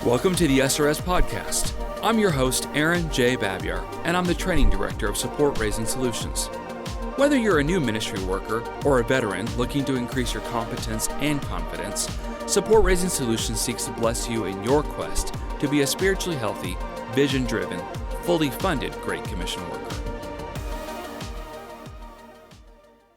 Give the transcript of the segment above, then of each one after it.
Welcome to the SRS Podcast. I'm your host, Aaron J. Babyar, and I'm the Training Director of Support Raising Solutions. Whether you're a new ministry worker or a veteran looking to increase your competence and confidence, Support Raising Solutions seeks to bless you in your quest to be a spiritually healthy, vision-driven, fully funded Great Commission worker.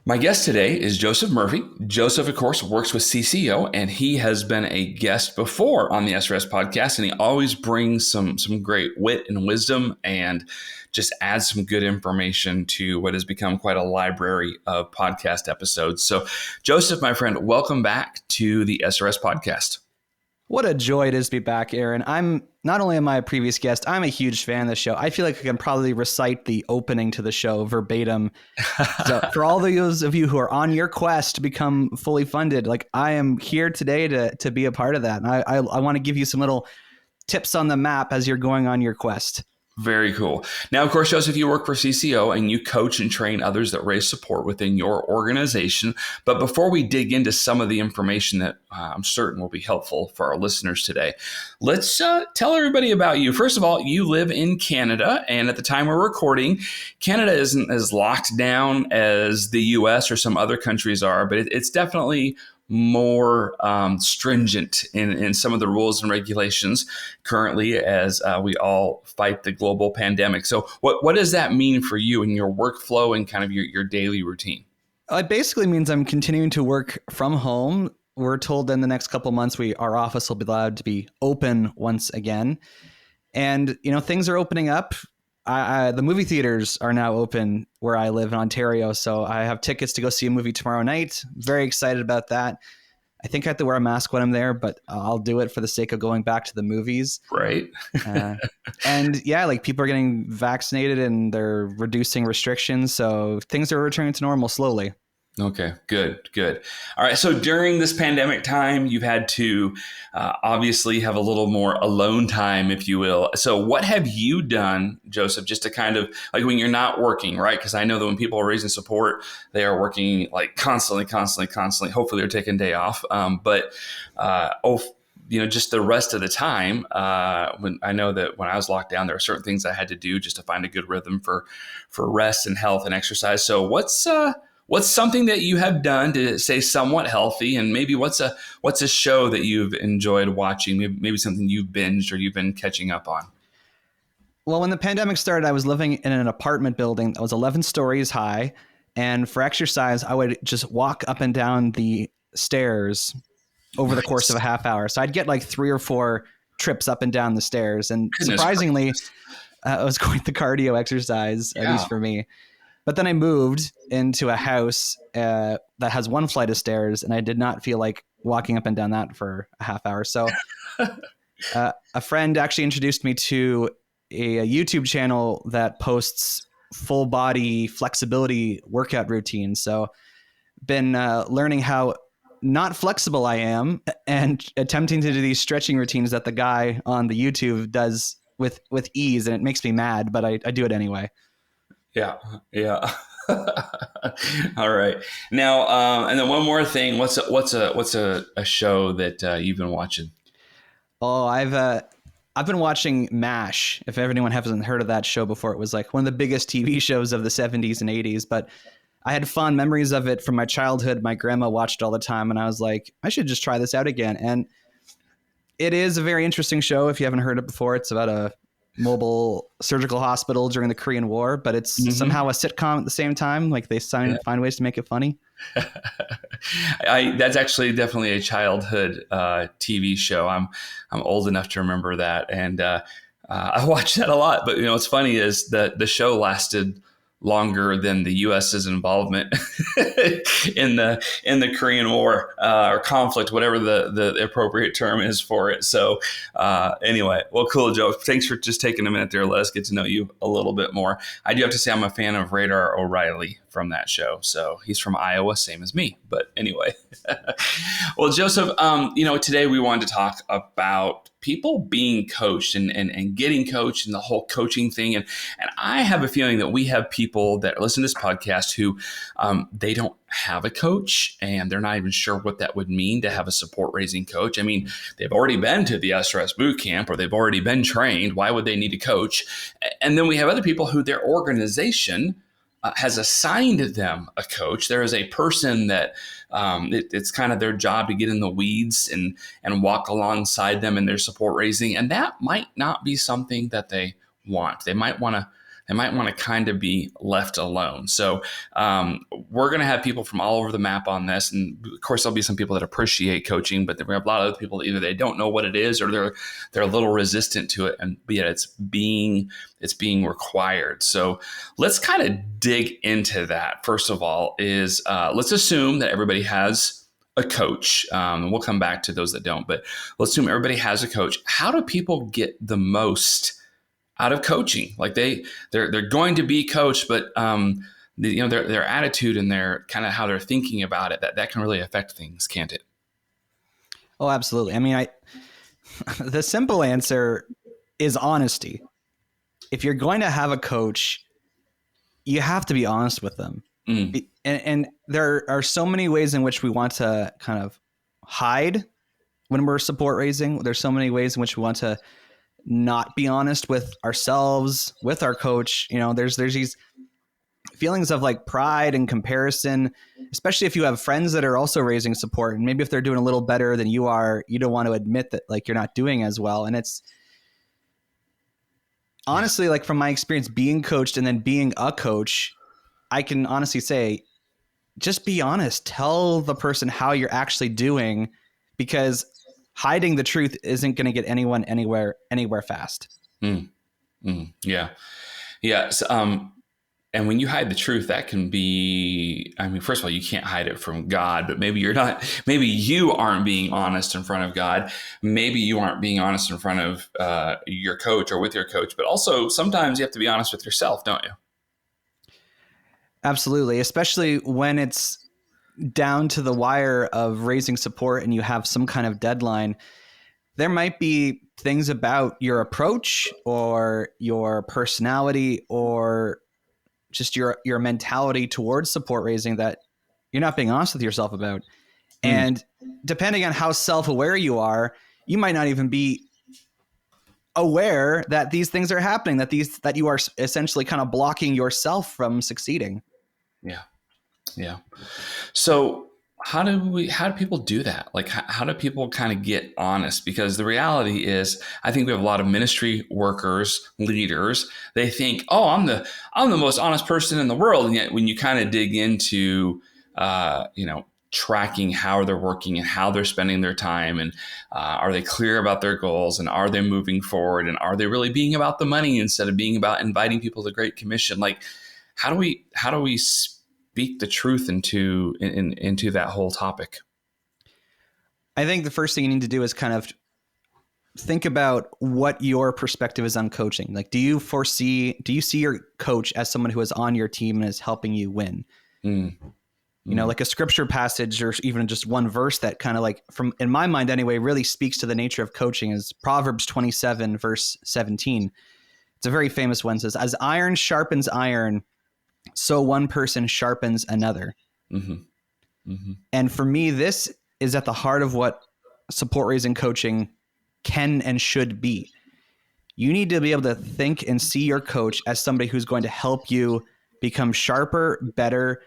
My guest today is Joseph Murphy. Joseph, of course, works with CCO, and he has been a guest before on the SRS podcast, and he always brings some great wit and wisdom and just adds some good information to what has become quite a library of podcast episodes. So, Joseph, my friend, welcome back to the SRS podcast. What a joy it is to be back, Aaron. Not only am I a previous guest, I'm a huge fan of the show. I feel like I can probably recite the opening to the show verbatim. So for all those of you who are on your quest to become fully funded, like I am here today to be a part of that. And I want to give you some little tips on the map as you're going on your quest. Very cool. Now, of course, Joseph, you work for CCO and you coach and train others that raise support within your organization. But before we dig into some of the information that I'm certain will be helpful for our listeners today, let's tell everybody about you. First of all, you live in Canada, and at the time we're recording, Canada isn't as locked down as the US or some other countries are, but it's definitely more stringent in some of the rules and regulations currently as we all fight the global pandemic. So what does that mean for you in your workflow and kind of your daily routine? It basically means I'm continuing to work from home. We're told in the next couple of months, our office will be allowed to be open once again. And, things are opening up. The movie theaters are now open where I live in Ontario. So I have tickets to go see a movie tomorrow night. Very excited about that. I think I have to wear a mask when I'm there, but I'll do it for the sake of going back to the movies. Right. And yeah, like people are getting vaccinated and they're reducing restrictions. So things are returning to normal slowly. Okay, good. All right. So during this pandemic time, you've had to obviously have a little more alone time, if you will. So what have you done, Joseph, just to kind of like when you're not working, right? Because I know that when people are raising support, they are working like constantly. Hopefully they're taking a day off. Just the rest of the time, when I know that when I was locked down, there are certain things I had to do just to find a good rhythm for rest and health and exercise. So what's something that you have done to stay somewhat healthy, and maybe what's a show that you've enjoyed watching? Maybe something you've binged or you've been catching up on. Well, when the pandemic started, I was living in an apartment building that was 11 stories high, and for exercise, I would just walk up and down the stairs over the course of a half hour. So I'd get like 3 or 4 trips up and down the stairs, and surprisingly, it was quite the cardio exercise, at least for me. But then I moved into a house that has 1 flight of stairs, and I did not feel like walking up and down that for a half hour. So a friend actually introduced me to a YouTube channel that posts full body flexibility workout routines. So been learning how not flexible I am and attempting to do these stretching routines that the guy on the YouTube does with ease, and it makes me mad, but I do it anyway. Yeah. All right. Now, and then one more thing. What's a show that you've been watching? Oh, I've been watching MASH. If anyone hasn't heard of that show before, it was like one of the biggest TV shows of the 70s and 80s. But I had fond memories of it from my childhood. My grandma watched all the time, and I was like, I should just try this out again. And it is a very interesting show. If you haven't heard it before, it's about a mobile surgical hospital during the Korean War, but it's somehow a sitcom at the same time. Like they find ways to make it funny. That's actually definitely a childhood TV show. I'm old enough to remember that, and I watched that a lot. But what's funny is that the show lasted longer than the U.S.'s involvement in the Korean War or conflict, whatever the appropriate term is for it. So anyway, well, cool, Joe. Thanks for just taking a minute there. Let us get to know you a little bit more. I do have to say I'm a fan of Radar O'Reilly from that show. So he's from Iowa, same as me. But anyway, well, Joseph, today we wanted to talk about people being coached and getting coached and the whole coaching thing. And I have a feeling that we have people that listen to this podcast who they don't have a coach and they're not even sure what that would mean to have a support raising coach. I mean, they've already been to the SRS boot camp or they've already been trained. Why would they need a coach? And then we have other people who their organization has assigned them a coach. There is a person that it's kind of their job to get in the weeds and walk alongside them in their support raising. And that might not be something that they want. They might want to kind of be left alone. So we're going to have people from all over the map on this. And of course, there'll be some people that appreciate coaching, but there are a lot of other people that either they don't know what it is or they're a little resistant to it. And yet it's being required. So let's kind of dig into that. First of all is let's assume that everybody has a coach. And we'll come back to those that don't, but let's assume everybody has a coach. How do people get the most out of coaching? Like they're going to be coached, but their attitude and their kind of how they're thinking about it, that can really affect things, can't it? Oh, absolutely. I mean, the simple answer is honesty. If you're going to have a coach, you have to be honest with them. And there are so many ways in which we want to kind of hide when we're support raising. There's so many ways in which we want to not be honest with ourselves, with our coach. There's these feelings of like pride and comparison, especially if you have friends that are also raising support. And maybe if they're doing a little better than you are, you don't want to admit that like you're not doing as well. And it's honestly, like from my experience being coached and then being a coach, I can honestly say, just be honest. Tell the person how you're actually doing, because hiding the truth isn't going to get anyone anywhere fast. Yeah. So, and when you hide the truth, that can be, I mean, first of all, you can't hide it from God, but maybe you aren't being honest in front of God. Maybe you aren't being honest in front of your coach or with your coach, but also sometimes you have to be honest with yourself, don't you? Absolutely. Especially when it's down to the wire of raising support and you have some kind of deadline. There might be things about your approach or your personality or just your mentality towards support raising that you're not being honest with yourself about. And depending on how self-aware you are, you might not even be aware that these things are happening, that you are essentially kind of blocking yourself from succeeding. Yeah. So how do people do that? Like, how do people kind of get honest? Because the reality is, I think we have a lot of ministry workers, leaders. They think, oh, I'm the most honest person in the world. And yet when you kind of dig into, tracking how they're working and how they're spending their time, and are they clear about their goals, and are they moving forward, and are they really being about the money instead of being about inviting people to the Great Commission? Like, how do we speak the truth into that whole topic? I think the first thing you need to do is kind of think about what your perspective is on coaching. Like, do you see your coach as someone who is on your team and is helping you win? Like a scripture passage or even just one verse that kind of like, from in my mind anyway, really speaks to the nature of coaching is Proverbs 27 verse 17. It's a very famous one. It says, as iron sharpens iron, so one person sharpens another. And for me, this is at the heart of what support raising coaching can and should be. You need to be able to think and see your coach as somebody who's going to help you become sharper, better,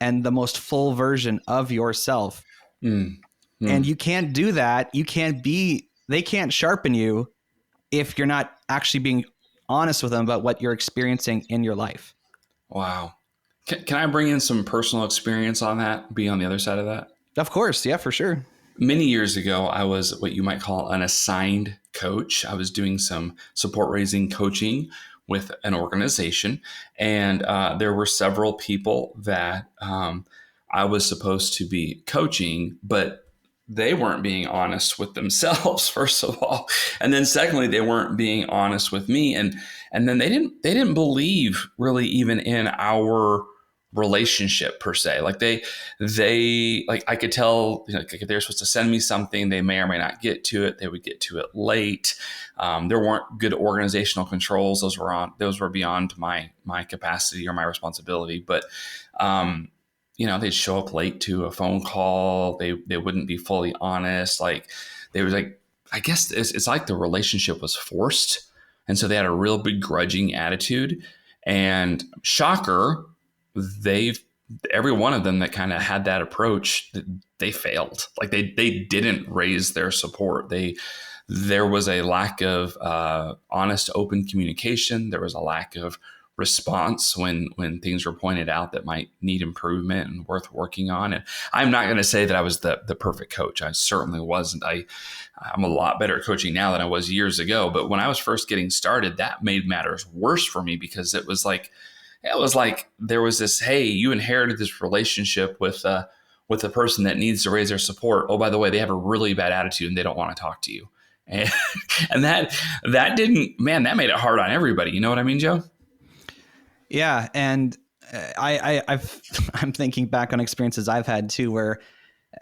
and the most full version of yourself. And you can't do that. They can't sharpen you if you're not actually being honest with them about what you're experiencing in your life. Wow. Can I bring in some personal experience on that, be on the other side of that? Of course. Yeah, for sure. Many years ago, I was what you might call an assigned coach. I was doing some support raising coaching with an organization, and there were several people that I was supposed to be coaching, but they weren't being honest with themselves, first of all. And then secondly, they weren't being honest with me. And then they didn't believe really even in our relationship per se. Like they like, I could tell, like if they're supposed to send me something, they may or may not get to it. They would get to it late. There weren't good organizational controls. Those were beyond my capacity or my responsibility. But they'd show up late to a phone call. They wouldn't be fully honest. Like they were like, I guess it's like the relationship was forced. And so they had a real begrudging attitude. And shocker, every one of them that kind of had that approach, they failed. Like they didn't raise their support. There was a lack of honest, open communication. There was a lack of response when things were pointed out that might need improvement and worth working on. And I'm not going to say that I was the perfect coach. I certainly wasn't. I'm a lot better at coaching now than I was years ago. But when I was first getting started, that made matters worse for me, because it was like there was this, hey, you inherited this relationship with a person that needs to raise their support. Oh, by the way, they have a really bad attitude and they don't want to talk to you. And that made it hard on everybody. You know what I mean, Joe? Yeah. And I'm thinking back on experiences I've had too, where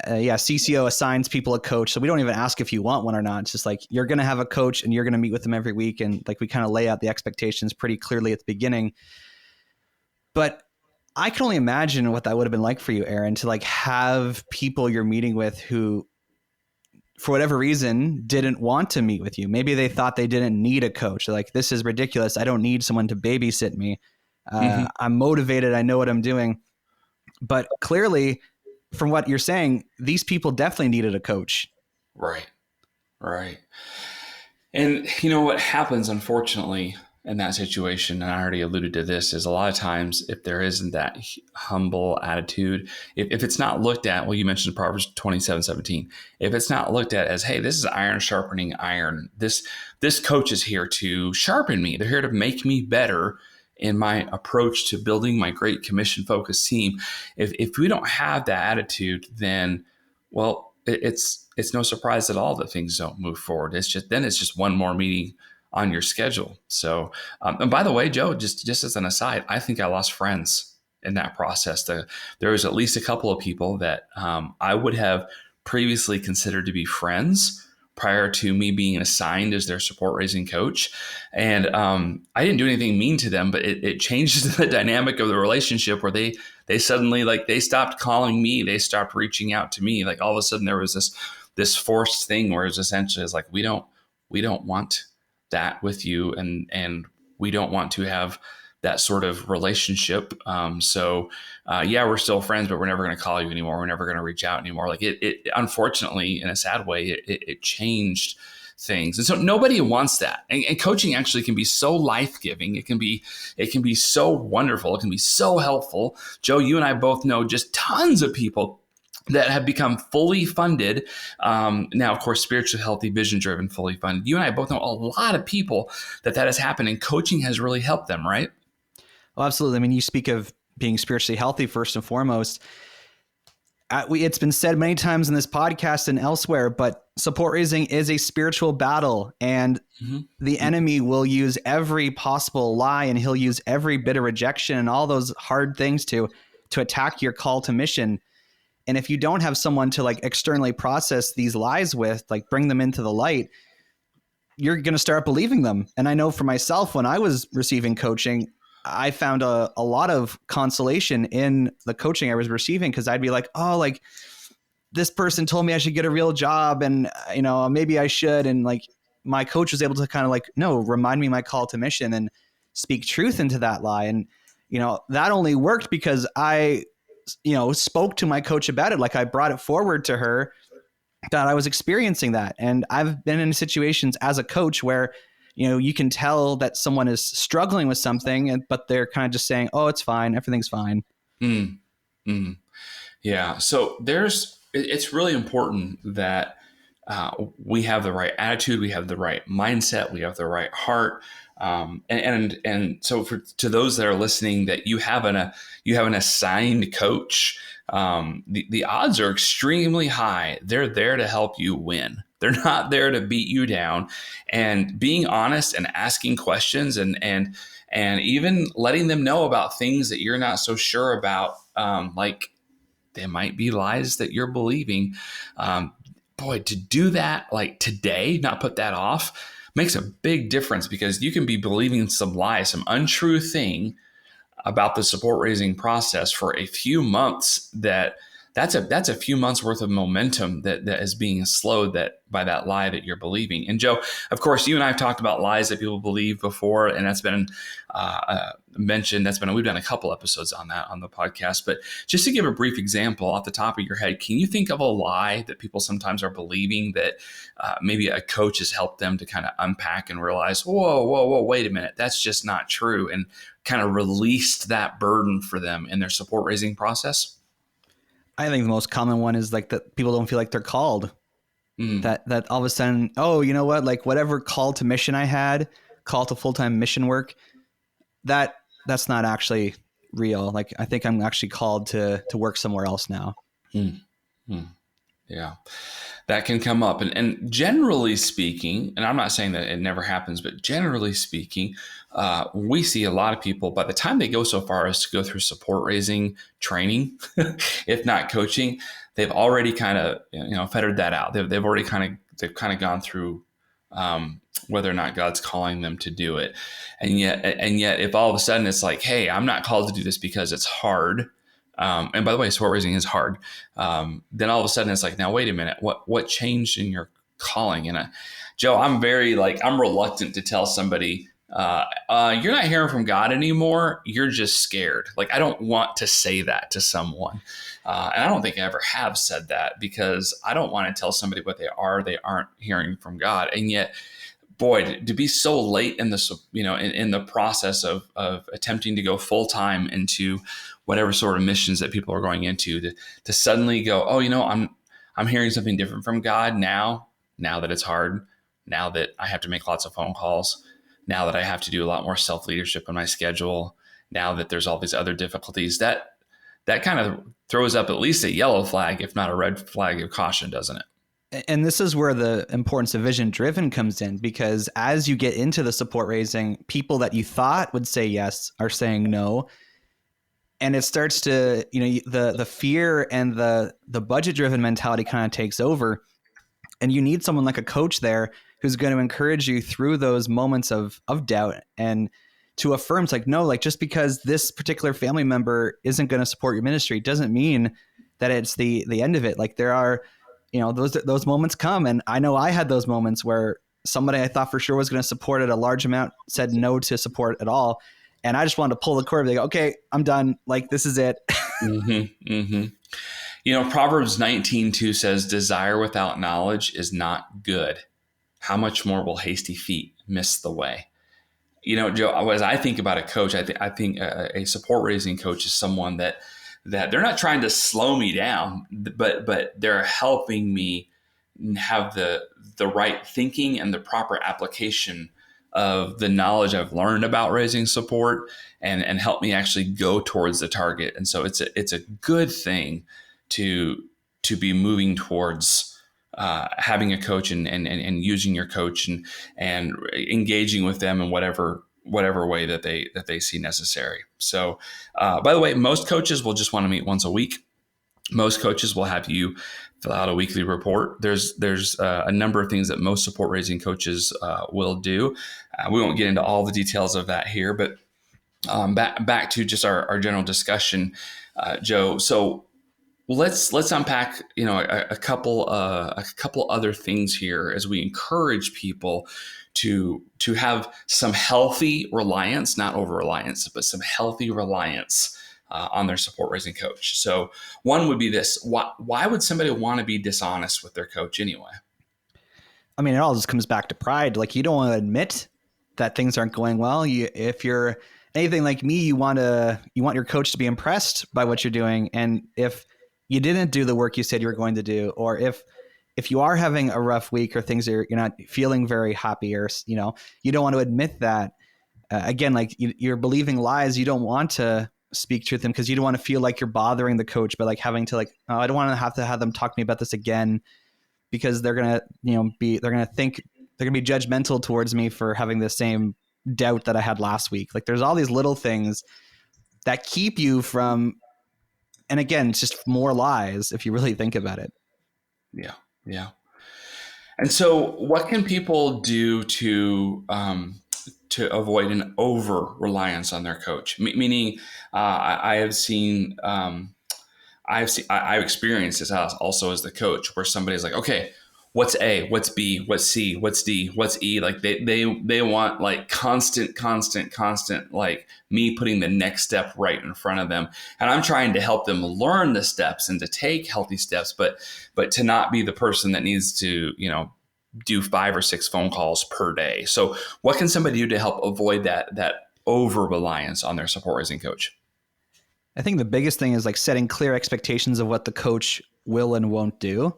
CCO assigns people a coach. So we don't even ask if you want one or not. It's just like, you're going to have a coach and you're going to meet with them every week. And like, we kind of lay out the expectations pretty clearly at the beginning. But I can only imagine what that would have been like for you, Aaron, to like have people you're meeting with who, for whatever reason, didn't want to meet with you. Maybe they thought they didn't need a coach. They're like, this is ridiculous. I don't need someone to babysit me. I'm motivated. I know what I'm doing. But clearly, from what you're saying, these people definitely needed a coach. Right. And you know what happens, unfortunately, in that situation, and I already alluded to this, is a lot of times if there isn't that humble attitude, if it's not looked at, well, you mentioned Proverbs 27:17. If it's not looked at as, hey, this is iron sharpening iron. This coach is here to sharpen me. They're here to make me better in my approach to building my great commission-focused team. If we don't have that attitude, then, well, it's no surprise at all that things don't move forward. It's just one more meeting on your schedule. So, and by the way, Joe, just as an aside, I think I lost friends in that process. There was at least a couple of people that I would have previously considered to be friends prior to me being assigned as their support raising coach. And I didn't do anything mean to them, but it changed the dynamic of the relationship, where they suddenly, like, they stopped calling me. They stopped reaching out to me. Like all of a sudden there was this forced thing where it's essentially like, we don't want that with you. And we don't want to have that sort of relationship. So we're still friends, but we're never going to call you anymore. We're never going to reach out anymore. Like it unfortunately, in a sad way, it changed things. And so nobody wants that. And coaching actually can be so life-giving. It can be so wonderful. It can be so helpful. Joe, you and I both know just tons of people that have become fully funded. Now, of course, spiritually healthy, vision-driven, fully funded. You and I both know a lot of people that has happened, and coaching has really helped them, right? Well, absolutely. I mean, you speak of being spiritually healthy first and foremost. It's been said many times in this podcast and elsewhere, but support raising is a spiritual battle, and the enemy will use every possible lie, and he'll use every bit of rejection and all those hard things to attack your call to mission. And if you don't have someone to like externally process these lies with, like bring them into the light, you're going to start believing them. And I know for myself, when I was receiving coaching, I found a lot of consolation in the coaching I was receiving, because I'd be like, oh, like this person told me I should get a real job, and maybe I should. And like my coach was able to kind of like, no, remind me my call to mission and speak truth into that lie. And that only worked because I spoke to my coach about it. Like I brought it forward to her that I was experiencing that. And I've been in situations as a coach where you can tell that someone is struggling with something, but they're kind of just saying, oh, it's fine. Everything's fine. Yeah. So it's really important that we have the right attitude. We have the right mindset. We have the right heart. And so to those that are listening, that you have an assigned coach, the odds are extremely high. They're there to help you win. They're not there to beat you down. And being honest and asking questions and and even letting them know about things that you're not so sure about, like they might be lies that you're believing. Um, Boy, to do that like today, not put that off, makes a big difference, because you can be believing some lie, some untrue thing about the support raising process for a few months. That's a few months worth of momentum that is being slowed that by that lie that you're believing. And Joe, of course, you and I have talked about lies that people believe before, and that's been mentioned. We've done a couple episodes on that on the podcast. But just to give a brief example off the top of your head, can you think of a lie that people sometimes are believing that maybe a coach has helped them to kind of unpack and realize, whoa, wait a minute, that's just not true, and kind of released that burden for them in their support raising process? I think the most common one is like that people don't feel like they're called. That all of a sudden, oh, you know what? Like whatever call to mission I had, call to full-time mission work, that's not actually real. Like I think I'm actually called to work somewhere else now. Yeah, that can come up. And generally speaking, and I'm not saying that it never happens, but generally speaking, we see a lot of people, by the time they go so far as to go through support raising training, if not coaching, they've already kind of, fettered that out. They've already they've kind of gone through whether or not God's calling them to do it. And yet, if all of a sudden it's like, hey, I'm not called to do this because it's hard. And by the way, support raising is hard. Then all of a sudden it's like, now wait a minute, what changed in your calling? And Joe, I'm reluctant to tell somebody, you're not hearing from God anymore. You're just scared. Like, I don't want to say that to someone. And I don't think I ever have said that, because I don't want to tell somebody what they aren't hearing from God. And yet, boy, to be so late in the, in the process of attempting to go full time into whatever sort of missions that people are going into, to suddenly go, oh, I'm hearing something different from God now that it's hard, now that I have to make lots of phone calls, now that I have to do a lot more self-leadership on my schedule, now that there's all these other difficulties, that kind of throws up at least a yellow flag, if not a red flag of caution, doesn't it? And this is where the importance of vision driven comes in, because as you get into the support raising, people that you thought would say yes are saying no. And it starts to, the fear and the budget driven mentality kind of takes over. And you need someone like a coach there who's going to encourage you through those moments of doubt, and to affirm, it's like, no, like just because this particular family member isn't going to support your ministry doesn't mean that it's the end of it. Like there are, those moments come. And I know I had those moments where somebody I thought for sure was going to support at a large amount said no to support at all. And I just wanted to pull the cord and go, okay, I'm done. Like, this is it. Proverbs 19:2 says, desire without knowledge is not good. How much more will hasty feet miss the way? Joe, as I think about a coach, I think a support raising coach is someone that they're not trying to slow me down, but they're helping me have the right thinking and the proper application of the knowledge I've learned about raising support, and help me actually go towards the target. And so it's a good thing to be moving towards having a coach and using your coach and engaging with them in whatever way that they see necessary. So, by the way, most coaches will just want to meet once a week. Most coaches will have you fill out a weekly report. There's a number of things that most support raising coaches will do. We won't get into all the details of that here, but back to just our general discussion, Joe. So let's unpack a couple other things here as we encourage people to have some healthy reliance, not over reliance, but some healthy reliance on their support raising coach. So one would be this: why would somebody want to be dishonest with their coach anyway? I mean, it all just comes back to pride. Like, you don't want to admit that things aren't going well. If you're anything like me, you want your coach to be impressed by what you're doing. And if you didn't do the work you said you were going to do, or if you are having a rough week, or things you're not feeling very happy, or you don't want to admit that. Again, like you're believing lies. You don't want to speak truth to them, because you don't want to feel like you're bothering the coach by like having to oh, I don't want to have them talk to me about this again, because they're gonna think they're gonna be judgmental towards me for having the same doubt that I had last week. Like there's all these little things that keep you from, and again, it's just more lies if you really think about it. Yeah. Yeah. And so, what can people do to avoid an over reliance on their coach? Meaning, I have seen, I've experienced this also as the coach, where somebody's like, okay, what's A, what's B, what's C, what's D, what's E? Like they want like constant, like me putting the next step right in front of them, and I'm trying to help them learn the steps and to take healthy steps, but to not be the person that needs to, do 5 or 6 phone calls per day. So what can somebody do to help avoid that over reliance on their support raising coach? I think the biggest thing is like setting clear expectations of what the coach will and won't do,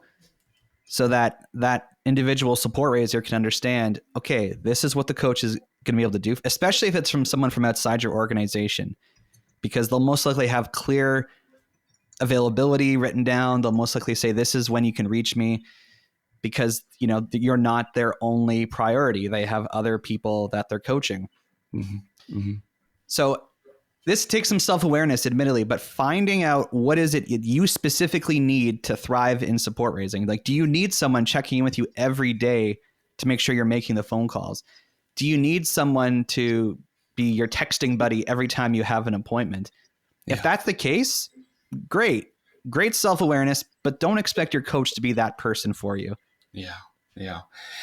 so that that individual support raiser can understand, okay, this is what the coach is going to be able to do, especially if it's from someone from outside your organization, because they'll most likely have clear availability written down. They'll most likely say, this is when you can reach me, because you're not their only priority. They have other people that they're coaching. Mm-hmm. Mm-hmm. So this takes some self-awareness, admittedly, but finding out what is it you specifically need to thrive in support raising. Like, do you need someone checking in with you every day to make sure you're making the phone calls? Do you need someone to be your texting buddy every time you have an appointment? Yeah. If that's the case, great self-awareness, but don't expect your coach to be that person for you. Yeah. Yeah.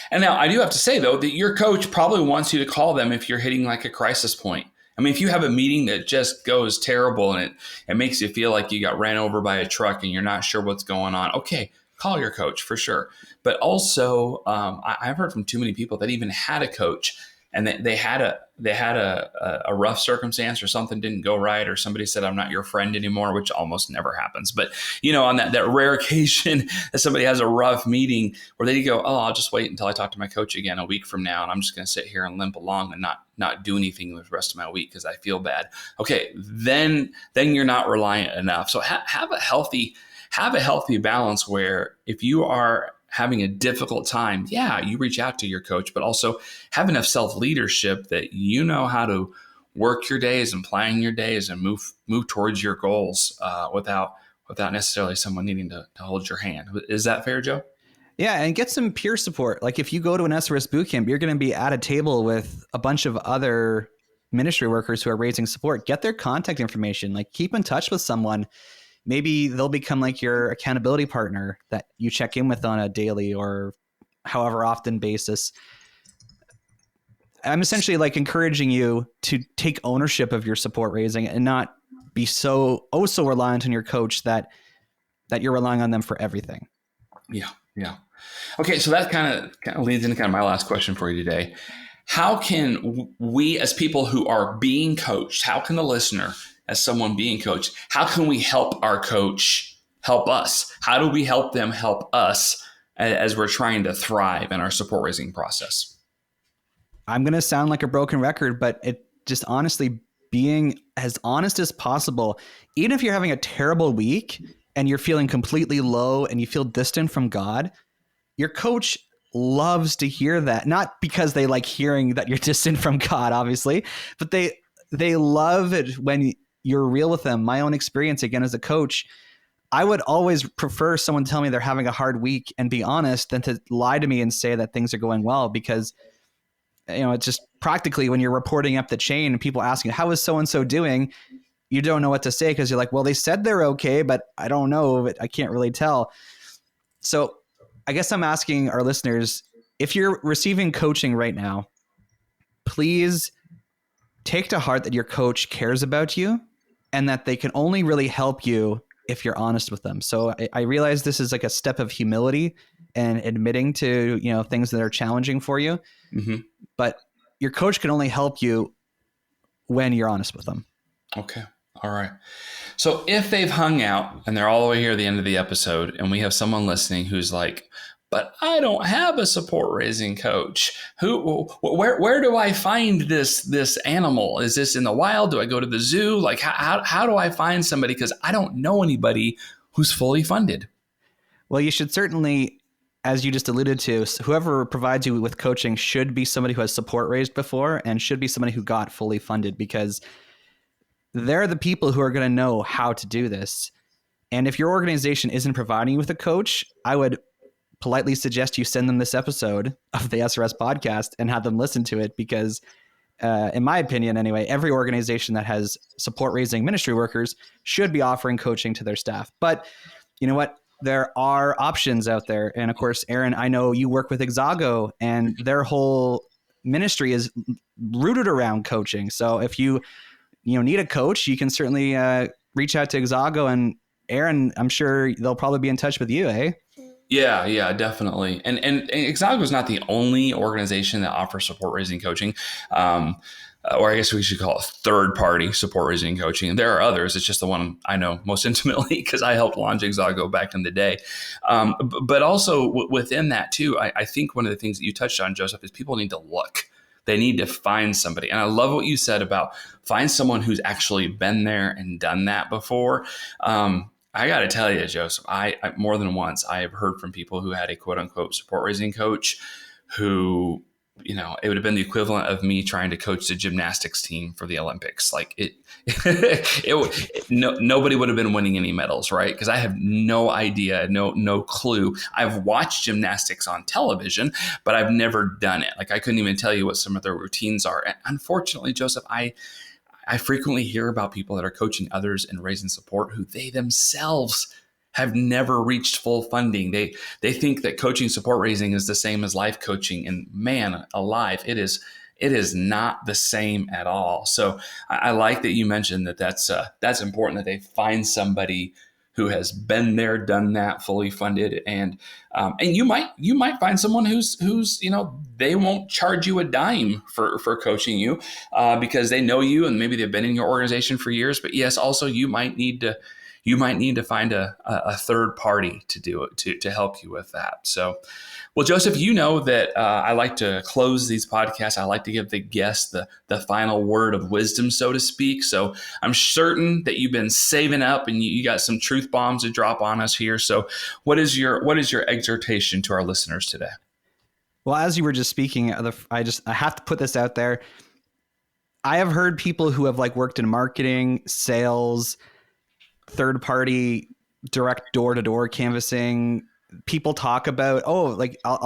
And now I do have to say, though, that your coach probably wants you to call them if you're hitting like a crisis point. I mean, if you have a meeting that just goes terrible and it makes you feel like you got ran over by a truck and you're not sure what's going on, okay, call your coach for sure. But also, I've heard from too many people that even had a coach and they had a rough circumstance, or something didn't go right, or somebody said, I'm not your friend anymore, which almost never happens. But, on that rare occasion that somebody has a rough meeting where they go, oh, I'll just wait until I talk to my coach again a week from now, and I'm just going to sit here and limp along and not do anything the rest of my week because I feel bad. Okay, then you're not reliant enough. So have a healthy balance where if you are having a difficult time, you reach out to your coach, but also have enough self-leadership that you know how to work your days and plan your days and move towards your goals without necessarily someone needing to hold your hand. Is that fair, Joe? Yeah, and get some peer support. Like if you go to an SRS bootcamp, you're going to be at a table with a bunch of other ministry workers who are raising support. Get their contact information. Like keep in touch with someone. Maybe they'll become like your accountability partner that you check in with on a daily or however often basis. I'm essentially like encouraging you to take ownership of your support raising and not be so reliant on your coach that you're relying on them for everything. Yeah. Yeah. Okay. So that kind of leads into kind of my last question for you today. How can we, as people who are being coached, how can the listener, as someone being coached, how can we help our coach help us? How do we help them help us as we're trying to thrive in our support raising process? I'm going to sound like a broken record, but it just honestly being as honest as possible, even if you're having a terrible week and you're feeling completely low and you feel distant from God, your coach loves to hear that. Not because they like hearing that you're distant from God, obviously, but they love it when you're real with them. My own experience, again, as a coach, I would always prefer someone tell me they're having a hard week and be honest than to lie to me and say that things are going well, because it's just practically when you're reporting up the chain and people asking, how is so-and-so doing? You don't know what to say because you're like, well, they said they're okay, but I don't know. I can't really tell. So I guess I'm asking our listeners, if you're receiving coaching right now, please take to heart that your coach cares about you and that they can only really help you if you're honest with them. So I realize this is like a step of humility and admitting to, things that are challenging for you. Mm-hmm. But your coach can only help you when you're honest with them. Okay. All right. So if they've hung out and they're all the way here at the end of the episode and we have someone listening who's like, but I don't have a support raising coach. Where do I find this animal? Is this in the wild? Do I go to the zoo? Like how do I find somebody? Because I don't know anybody who's fully funded. Well, you should certainly as you just alluded to, whoever provides you with coaching should be somebody who has support raised before and should be somebody who got fully funded, because they're the people who are going to know how to do this. And if your organization isn't providing you with a coach, I would politely suggest you send them this episode of the SRS podcast and have them listen to it, because in my opinion anyway, every organization that has support raising ministry workers should be offering coaching to their staff. But you know what? There are options out there. And of course, Aaron, I know you work with Exago, and their whole ministry is rooted around coaching. So if you need a coach, you can certainly reach out to Exago, and Aaron, I'm sure they'll probably be in touch with you, eh? Yeah, definitely. And Exago is not the only organization that offers support raising coaching. Or I guess we should call it third-party support raising coaching. And there are others. It's just the one I know most intimately because I helped launch Exago back in the day. But also within that too, I think one of the things that you touched on, Joseph, is people need to look. They need to find somebody. And I love what you said about find someone who's actually been there and done that before. I got to tell you, Joseph, I more than once, I have heard from people who had a quote unquote support raising coach who, it would have been the equivalent of me trying to coach the gymnastics team for the Olympics. Like nobody would have been winning any medals, right? Because I have no idea, no clue. I've watched gymnastics on television, but I've never done it. Like I couldn't even tell you what some of their routines are. And unfortunately, Joseph, I frequently hear about people that are coaching others and raising support who they themselves have never reached full funding. They think that coaching support raising is the same as life coaching, and man alive, it is not the same at all. So I like that you mentioned that's important, that they find somebody who has been there, done that, fully funded, and you might find someone who's they won't charge you a dime for coaching you because they know you and maybe they've been in your organization for years. But yes, also you might need to find a third party to do it to help you with that. So, well, Joseph, you know that I like to close these podcasts. I like to give the guest the final word of wisdom, so to speak. So I'm certain that you've been saving up and you got some truth bombs to drop on us here. So what is your exhortation to our listeners today? Well, as you were just speaking, I have to put this out there. I have heard people who have worked in marketing, sales, third party, direct door-to-door canvassing. People talk about,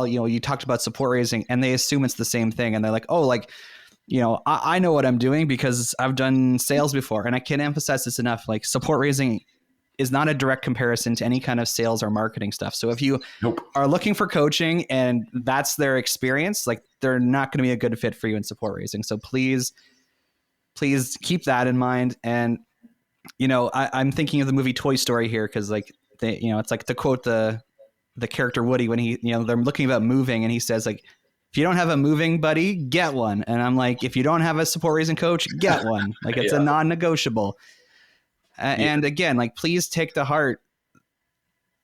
you talked about support raising, and they assume it's the same thing. And they're like, I know what I'm doing because I've done sales before. And I can't emphasize this enough. Support raising is not a direct comparison to any kind of sales or marketing stuff. So if you are looking for coaching and that's their experience, they're not going to be a good fit for you in support raising. So please keep that in mind. And I'm thinking of the movie Toy Story here because it's to quote the character Woody when he, they're looking about moving and he says if you don't have a moving buddy, get one. And I'm like, if you don't have a support raising coach, get one. It's a non-negotiable. And again, please take to heart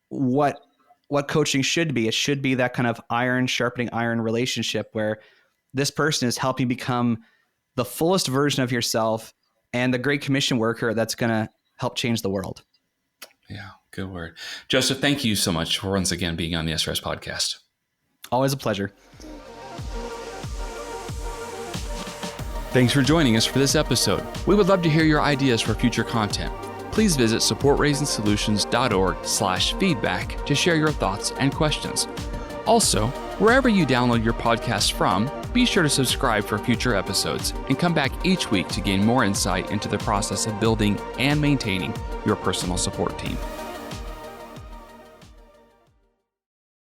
what coaching should be. It should be that kind of iron sharpening iron relationship where this person is helping become the fullest version of yourself and the great commission worker that's going to help change the world. Yeah, good word. Joseph, thank you so much for once again being on the SRS podcast. Always a pleasure. Thanks for joining us for this episode. We would love to hear your ideas for future content. Please visit supportraisingsolutions.org/feedback to share your thoughts and questions. Also, wherever you download your podcast from, be sure to subscribe for future episodes and come back each week to gain more insight into the process of building and maintaining your personal support team.